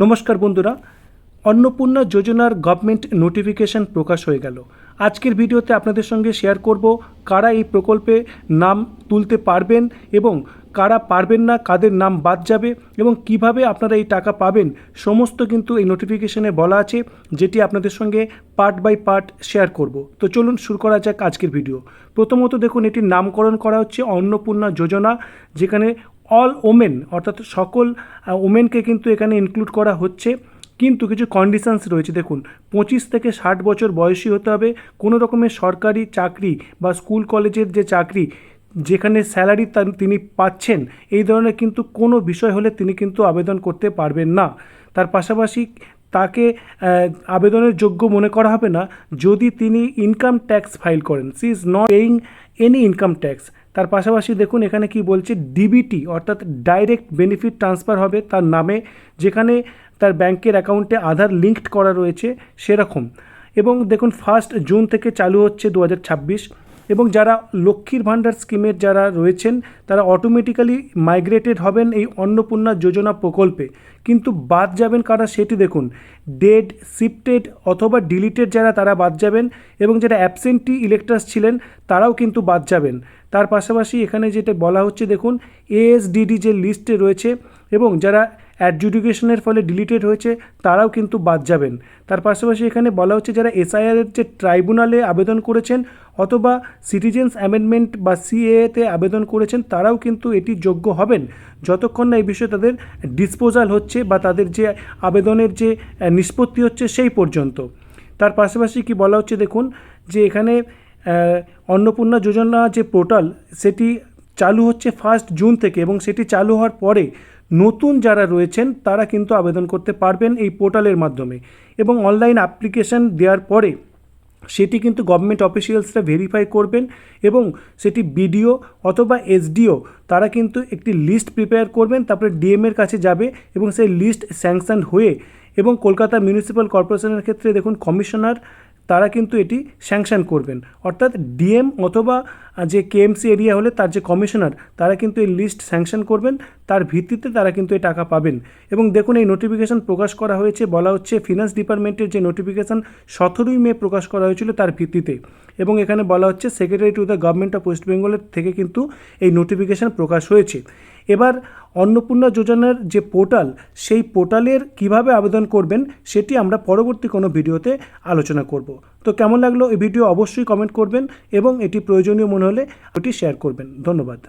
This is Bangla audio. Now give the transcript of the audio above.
নমস্কার বন্ধুরা, অন্নপূর্ণা যোজনার গভর্নমেন্ট নোটিফিকেশন প্রকাশ হয়ে গেল। আজকের ভিডিওতে আপনাদের সঙ্গে শেয়ার করব কারা এই প্রকল্পে নাম তুলতে পারবেন এবং কারা পারবেন না, কাদের নাম বাদ যাবে এবং কিভাবে আপনারা এই টাকা পাবেন, সমস্ত কিন্তু এই নোটিফিকেশনে বলা আছে, যেটি আপনাদের সঙ্গে পার্ট বাই পার্ট শেয়ার করব। তো চলুন শুরু করা যাক আজকের ভিডিও। প্রথমত দেখুন, এটির নামকরণ করা হচ্ছে অন্নপূর্ণা যোজনা, যেখানে অল ওমেন অর্থাৎ সকল ওমেনকে কিন্তু এখানে ইনক্লুড করা হচ্ছে। কিন্তু কিছু কন্ডিশনস রয়েছে। দেখুন, 25 থেকে 60 বছর বয়সী হতে হবে, কোনো রকমের সরকারি চাকরি বা স্কুল কলেজের যে চাকরি যেখানে স্যালারি তিনি পাচ্ছেন, এই ধরনের কিন্তু কোনো বিষয় হলে তিনি কিন্তু আবেদন করতে পারবেন না। তার পাশাপাশি তাকে আবেদনের যোগ্য মনে করা হবে না যদি তিনি ইনকাম ট্যাক্স ফাইল করেন। She is not paying any income tax. তার পাশাপাশি দেখুন এখানে কি বলছে, ডিবিটি অর্থাৎ ডাইরেক্ট বেনিফিট ট্রান্সফার হবে তার নামে, যেখানে তার ব্যাংকের অ্যাকাউন্টে আধার লিঙ্কড করা রয়েছে সেরকম। এবং দেখুন 1 জুন থেকে চালু হচ্ছে 2026। এবং যারা লক্ষ্মীর ভাণ্ডার স্কিমের যারা রয়েছেন তারা অটোমেটিক্যালি মাইগ্রেটেড হবেন এই অন্নপূর্ণা যোজনা প্রকল্পে। কিন্তু বাদ যাবেন কারা সেটি দেখুন, ডেড, শিফটেড অথবা ডিলিটেড যারা, তারা বাদ যাবেন। এবং যারা অ্যাবসেন্টি ইলেক্টার্স ছিলেন তারাও কিন্তু বাদ যাবেন। তার পাশাপাশি এখানে যেটা বলা হচ্ছে দেখুন, এএসডিডি যে লিস্টে রয়েছে এবং যারা অ্যাডজুডিকেশনের ফলে ডিলিটেড হয়েছে তারাও কিন্তু বাদ যাবেন। তার পাশাপাশি এখানে বলা হচ্ছে যারা এসআইআরের যে ট্রাইব্যুনালে আবেদন করেছেন অথবা সিটিজেন্স অ্যামেন্ডমেন্ট বা সিএতে আবেদন করেছেন তারাও কিন্তু এটি যোগ্য হবেন, যতক্ষণ না এই বিষয়ে তাদের ডিসপোজাল হচ্ছে বা তাদের যে আবেদনের যে নিষ্পত্তি হচ্ছে সেই পর্যন্ত। তার পাশাপাশি কি বলা হচ্ছে দেখুন, যে এখানে অন্নপূর্ণা যোজনা যে পোর্টাল সেটি চালু হচ্ছে 1 জুন থেকে, এবং সেটি চালু হওয়ার পরে নতুন যারা রয়েছেন তারা কিন্তু আবেদন করতে পারবেন এই পোর্টালের মাধ্যমে। এবং অনলাইন অ্যাপ্লিকেশান দেওয়ার পরে সেটি কিন্তু গভর্নমেন্ট অফিসিয়ালসরা ভেরিফাই করবেন এবং সেটি বিডিও অথবা এসডিও তারা কিন্তু একটি লিস্ট প্রিপেয়ার করবেন, তারপরে ডিএমের কাছে যাবে এবং সেই লিস্ট স্যাংশন হয়ে, এবং কলকাতা মিউনিসিপ্যাল কর্পোরেশনের ক্ষেত্রে দেখুন কমিশনার তারা কিন্তু এটি স্যাংশন করবেন। অর্থাৎ ডিএম অথবা যে কেএমসি এরিয়া হলে তার যে কমিশনার তারা কিন্তু এই লিস্ট স্যাংশন করবেন, তার ভিত্তিতে তারা কিন্তু এই টাকা পাবেন। এবং দেখুন এই নোটিফিকেশান প্রকাশ করা হয়েছে, বলা হচ্ছে ফিনান্স ডিপার্টমেন্টের যে নোটিফিকেশান 17ই মে প্রকাশ করা হয়েছিল তার ভিত্তিতে। এবং এখানে বলা হচ্ছে secretary to the government of West বেঙ্গলের থেকে কিন্তু এই নোটিফিকেশান প্রকাশ হয়েছে। এবার অন্নপূর্ণা যোজনার যে পোর্টাল, সেই পোর্টালের কিভাবে আবেদন করবেন সেটি আমরা পরবর্তী কোনো ভিডিওতে আলোচনা করব। তো কেমন লাগলো এই ভিডিও অবশ্যই কমেন্ট করবেন এবং এটি প্রয়োজনীয় মনে হলে ওটি শেয়ার করবেন। ধন্যবাদ।